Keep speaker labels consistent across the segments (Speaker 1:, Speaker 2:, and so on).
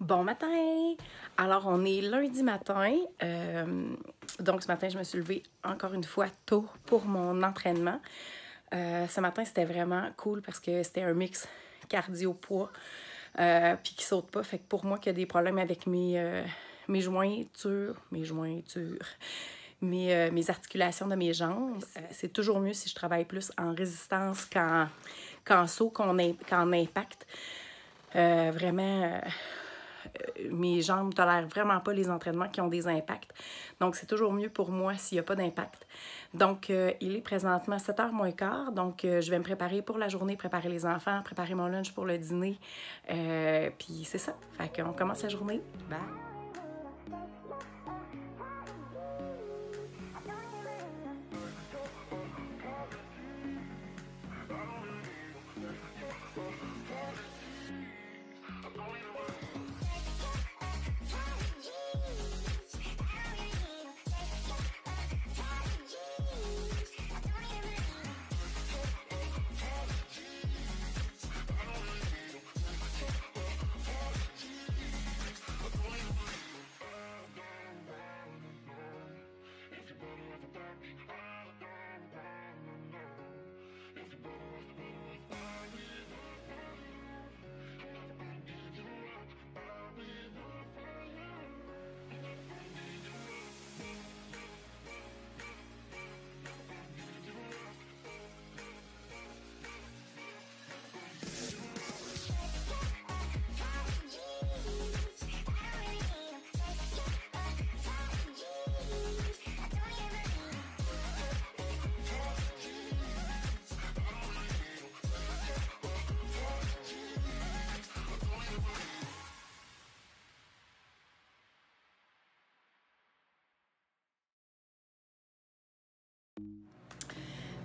Speaker 1: Bon matin! Alors, on est lundi matin. Donc, ce matin, je me suis levée encore une fois tôt pour mon entraînement. Ce matin, c'était vraiment cool parce que c'était un mix cardio-poids puis qui saute pas. Fait que pour moi qui a des problèmes avec mes jointures, mes articulations de mes jambes, c'est toujours mieux si je travaille plus en résistance qu'en saut, qu'en impact. Vraiment... mes jambes tolèrent vraiment pas les entraînements qui ont des impacts. Donc, c'est toujours mieux pour moi s'il n'y a pas d'impact. Donc, il est présentement 7h moins quart. Donc, je vais me préparer pour la journée, préparer les enfants, préparer mon lunch pour le dîner. Puis, c'est ça. Fait qu'on commence la journée. Bye!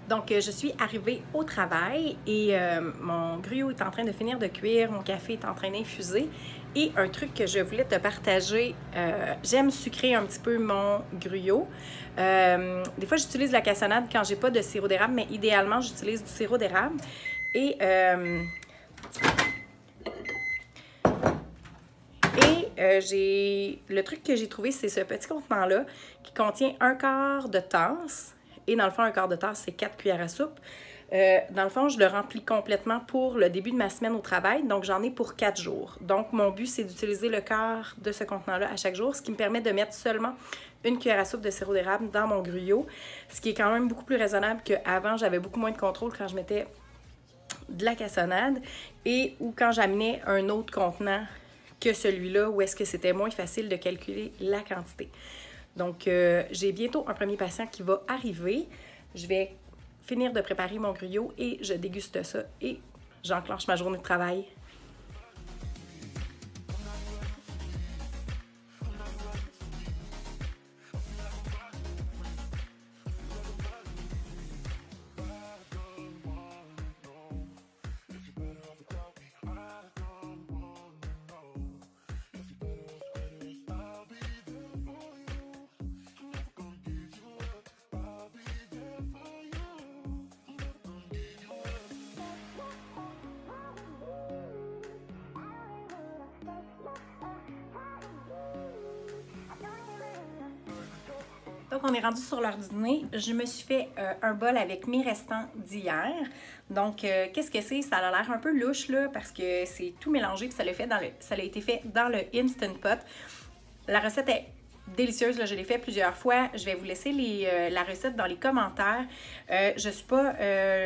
Speaker 1: Donc, je suis arrivée au travail et mon gruau est en train de finir de cuire, mon café est en train d'infuser. Et un truc que je voulais te partager, j'aime sucrer un petit peu mon gruau. Des fois, j'utilise la cassonade quand j'ai pas de sirop d'érable, mais idéalement, j'utilise du sirop d'érable. Et le truc que j'ai trouvé, c'est ce petit contenant-là qui contient 1/4 de tasse. Et dans le fond, 1/4 de tasse, c'est 4 cuillères à soupe. Dans le fond, je le remplis complètement pour le début de ma semaine au travail. Donc, j'en ai pour 4 jours. Donc, mon but, c'est d'utiliser le quart de ce contenant-là à chaque jour, ce qui me permet de mettre seulement 1 cuillère à soupe de sirop d'érable dans mon gruau, ce qui est quand même beaucoup plus raisonnable qu'avant. J'avais beaucoup moins de contrôle quand je mettais de la cassonade et ou quand j'amenais un autre contenant que celui-là, où est-ce que c'était moins facile de calculer la quantité. Donc, j'ai bientôt un premier patient qui va arriver. Je vais finir de préparer mon gruau et je déguste ça et j'enclenche ma journée de travail. Donc, on est rendu sur l'heure du dîner. Je me suis fait un bol avec mes restants d'hier. Donc, qu'est-ce que c'est? Ça a l'air un peu louche, là, parce que c'est tout mélangé, puis ça a été fait dans le Instant Pot. La recette est délicieuse, là, je l'ai fait plusieurs fois. Je vais vous laisser la recette dans les commentaires. Je ne suis pas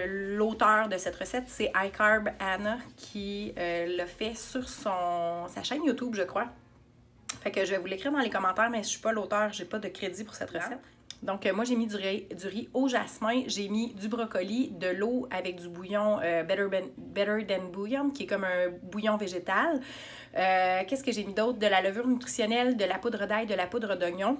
Speaker 1: l'auteur de cette recette, c'est iCarb Anna qui l'a fait sur sa chaîne YouTube, je crois. Fait que je vais vous l'écrire dans les commentaires, mais je suis pas l'auteur, j'ai pas de crédit pour cette recette. Donc, moi, j'ai mis du riz au jasmin, j'ai mis du brocoli, de l'eau avec du bouillon Better Than Bouillon, qui est comme un bouillon végétal. Qu'est-ce que j'ai mis d'autre? De la levure nutritionnelle, de la poudre d'ail, de la poudre d'oignon.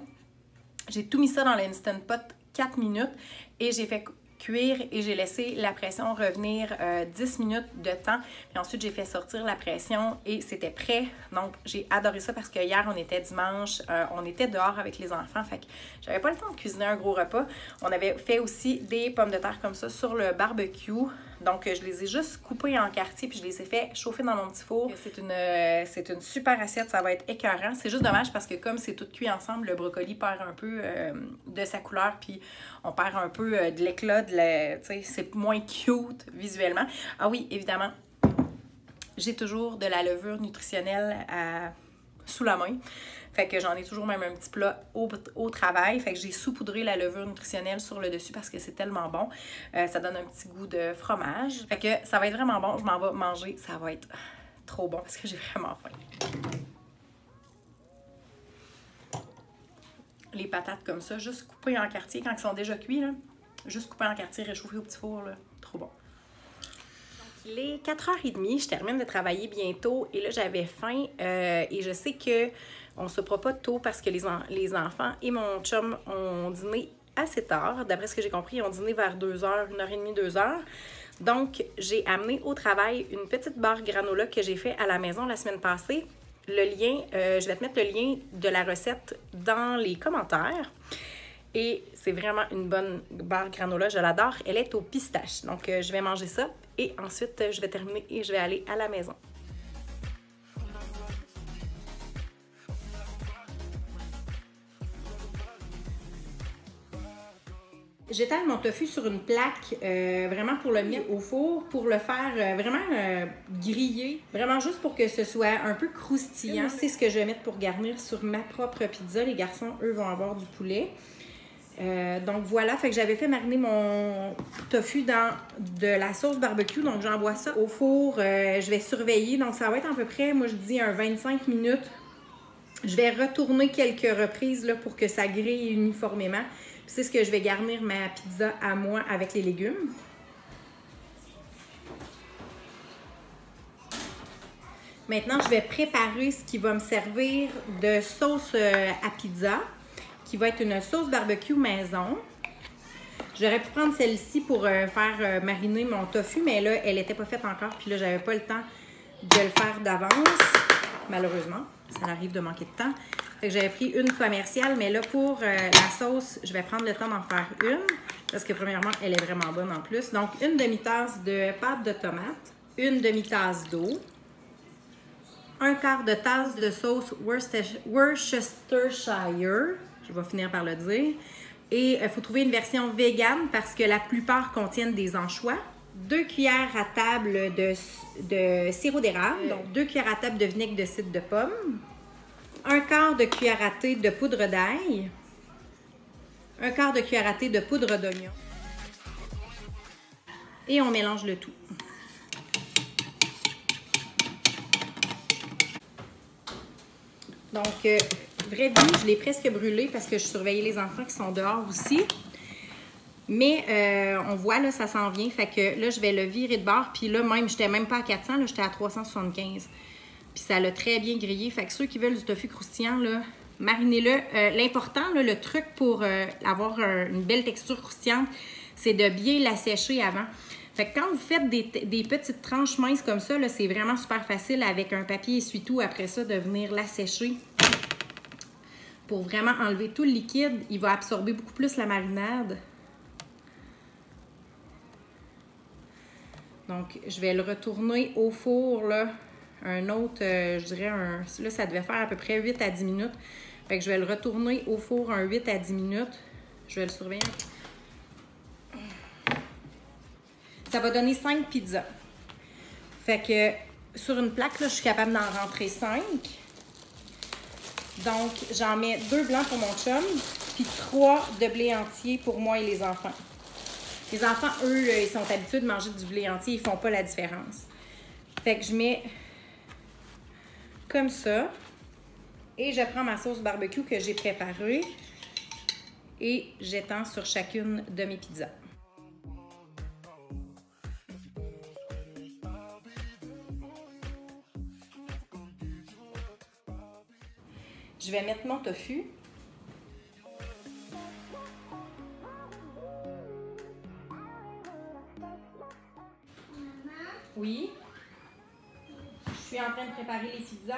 Speaker 1: J'ai tout mis ça dans l'Instant Pot 4 minutes et j'ai fait cuire et j'ai laissé la pression revenir 10 minutes de temps. Puis ensuite, j'ai fait sortir la pression et c'était prêt. Donc, j'ai adoré ça parce que hier, on était dimanche, on était dehors avec les enfants. Fait que j'avais pas le temps de cuisiner un gros repas. On avait fait aussi des pommes de terre comme ça sur le barbecue. Donc, je les ai juste coupées en quartiers puis je les ai fait chauffer dans mon petit four. C'est une super assiette, ça va être écœurant. C'est juste dommage parce que comme c'est tout cuit ensemble, le brocoli perd un peu de sa couleur puis on perd un peu de l'éclat, c'est moins cute visuellement. Ah oui, évidemment, j'ai toujours de la levure nutritionnelle sous la main. Fait que j'en ai toujours même un petit plat au travail. Fait que j'ai saupoudré la levure nutritionnelle sur le dessus parce que c'est tellement bon. Ça donne un petit goût de fromage. Fait que ça va être vraiment bon. Je m'en vais manger. Ça va être trop bon parce que j'ai vraiment faim. Les patates comme ça, juste coupées en quartiers quand ils sont déjà cuits, là. Juste coupées en quartiers, réchauffées au petit four, là. Trop bon. Il est 4h30, je termine de travailler bientôt et là j'avais faim et je sais que on se fera pas tôt parce que les enfants et mon chum ont dîné assez tard. D'après ce que j'ai compris, ils ont dîné vers 2h, 1h30, 2h. Donc, j'ai amené au travail une petite barre granola que j'ai fait à la maison la semaine passée. Le lien, je vais te mettre le lien de la recette dans les commentaires. Et c'est vraiment une bonne barre granola, je l'adore. Elle est au pistache. Donc, je vais manger ça. Et ensuite, je vais terminer et je vais aller à la maison. J'étale mon tofu sur une plaque vraiment pour le mettre au four, pour le faire vraiment griller, vraiment juste pour que ce soit un peu croustillant. C'est ce que je vais mettre pour garnir sur ma propre pizza. Les garçons, eux, vont avoir du poulet. Donc voilà, fait que j'avais fait mariner mon tofu dans de la sauce barbecue, donc j'envoie ça au four, je vais surveiller, donc ça va être à peu près, moi je dis un 25 minutes. Je vais retourner quelques reprises là, pour que ça grille uniformément. C'est ce que je vais garnir ma pizza à moi avec les légumes. Maintenant, je vais préparer ce qui va me servir de sauce à pizza, qui va être une sauce barbecue maison. J'aurais pu prendre celle-ci pour faire mariner mon tofu, mais là, elle n'était pas faite encore, puis là, j'avais pas le temps de le faire d'avance, malheureusement. Ça arrive de manquer de temps. Fait que j'avais pris une commerciale, mais là, pour la sauce, je vais prendre le temps d'en faire une, parce que premièrement, elle est vraiment bonne en plus. Donc, une demi-tasse de pâte de tomate, une demi-tasse d'eau, un quart de tasse de sauce Worcestershire, je vais finir par le dire. Et il faut trouver une version végane parce que la plupart contiennent des anchois. 2 cuillères à table de sirop d'érable, donc 2 cuillères à table de vinaigre de cidre de pomme, un quart de cuillère à thé de poudre d'ail, un quart de cuillère à thé de poudre d'oignon. Et on mélange le tout. Donc, vraie vie, je l'ai presque brûlé parce que je surveillais les enfants qui sont dehors aussi. Mais on voit, là, ça s'en vient. Fait que là, je vais le virer de bord. Puis là, même, j'étais même pas à 400, là, j'étais à 375. Puis ça l'a très bien grillé. Fait que ceux qui veulent du tofu croustillant, là, marinez-le. L'important, le truc pour avoir une belle texture croustillante, c'est de bien l'assécher avant. Fait que quand vous faites des petites tranches minces comme ça, c'est vraiment super facile avec un papier essuie-tout après ça de venir l'assécher. Pour vraiment enlever tout le liquide, il va absorber beaucoup plus la marinade. Donc, je vais le retourner au four, là, un autre, je dirais, là, ça devait faire à peu près 8 à 10 minutes. Fait que je vais le retourner au four un 8 à 10 minutes. Je vais le surveiller. Ça va donner 5 pizzas. Fait que sur une plaque, là, je suis capable d'en rentrer 5. Donc, j'en mets 2 blancs pour mon chum, puis 3 de blé entier pour moi et les enfants. Les enfants, eux, ils sont habitués de manger du blé entier, ils font pas la différence. Fait que je mets comme ça. Et je prends ma sauce barbecue que j'ai préparée et j'étends sur chacune de mes pizzas. Je vais mettre mon tofu. Oui? Je suis en train de préparer les pizzas.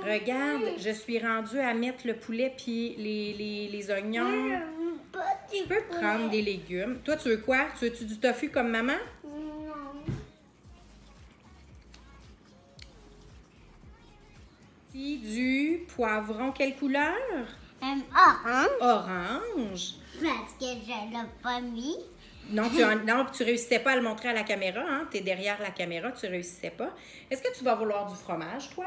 Speaker 1: Regarde, je suis rendue à mettre le poulet puis les oignons. Tu peux prendre des légumes. Toi, tu veux quoi? Tu veux-tu du tofu comme maman?
Speaker 2: Non.
Speaker 1: Du poivron, quelle couleur?
Speaker 2: Orange.
Speaker 1: Orange.
Speaker 2: Parce que je l'ai pas mis.
Speaker 1: Non, tu réussissais pas à le montrer à la caméra, hein? Tu es derrière la caméra, tu réussissais pas. Est-ce que tu vas vouloir du fromage, toi?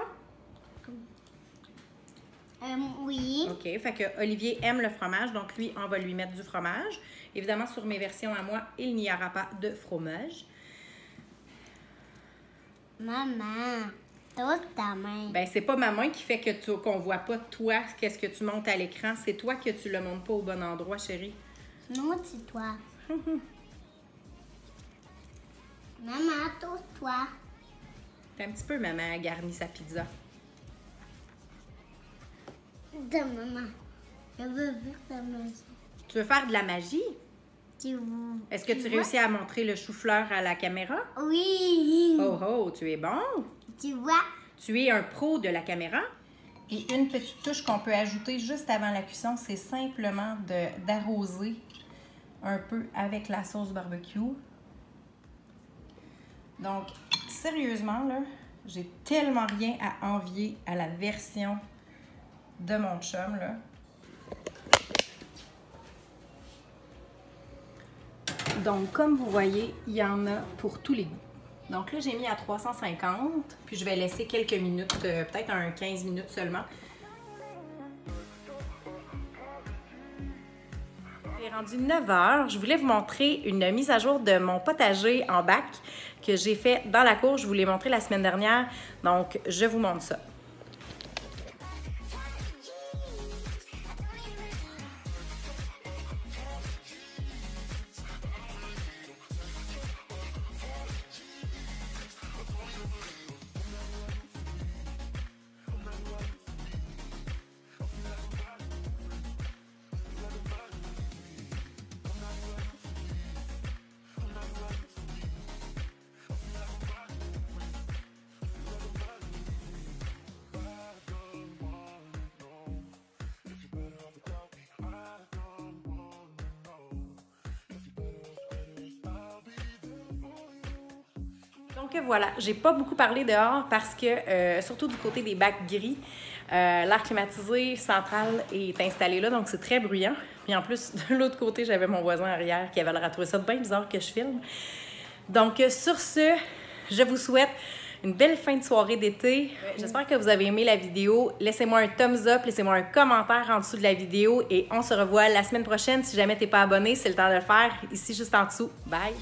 Speaker 2: Oui.
Speaker 1: OK, fait que Olivier aime le fromage, donc lui, on va lui mettre du fromage. Évidemment, sur mes versions à moi, il n'y aura pas de fromage.
Speaker 2: Maman, toute ta main.
Speaker 1: Ben, c'est pas ma main qui fait que qu'on voit pas toi, qu'est-ce que tu montes à l'écran. C'est toi que tu le montes pas au bon endroit, chérie.
Speaker 2: Non, c'est toi. Maman, toi.
Speaker 1: T'as un petit peu, maman, a garni sa pizza.
Speaker 2: De maman. Je veux voir ta maison.
Speaker 1: Tu veux faire de la magie?
Speaker 2: Tu vois?
Speaker 1: Est-ce que tu réussis à montrer le chou-fleur à la caméra?
Speaker 2: Oui.
Speaker 1: Oh, oh, tu es bon.
Speaker 2: Tu vois?
Speaker 1: Tu es un pro de la caméra. Et une petite touche qu'on peut ajouter juste avant la cuisson, c'est simplement d'arroser un peu avec la sauce barbecue. Donc, sérieusement, là, j'ai tellement rien à envier à la version de mon chum, là. Donc, comme vous voyez, il y en a pour tous les goûts. Donc là, j'ai mis à 350, puis je vais laisser quelques minutes, peut-être un 15 minutes seulement. Il est rendu 9 h. Je voulais vous montrer une mise à jour de mon potager en bac que j'ai fait dans la cour. Je vous l'ai montré la semaine dernière, donc je vous montre ça. Donc voilà, j'ai pas beaucoup parlé dehors parce que, surtout du côté des bacs gris, l'air climatisé central est installé là, donc c'est très bruyant. Puis en plus, de l'autre côté, j'avais mon voisin arrière qui avait l'air à trouver ça bien bizarre que je filme. Donc sur ce, je vous souhaite une belle fin de soirée d'été. J'espère que vous avez aimé la vidéo. Laissez-moi un thumbs up, laissez-moi un commentaire en dessous de la vidéo et on se revoit la semaine prochaine. Si jamais t'es pas abonné, c'est le temps de le faire ici juste en dessous. Bye!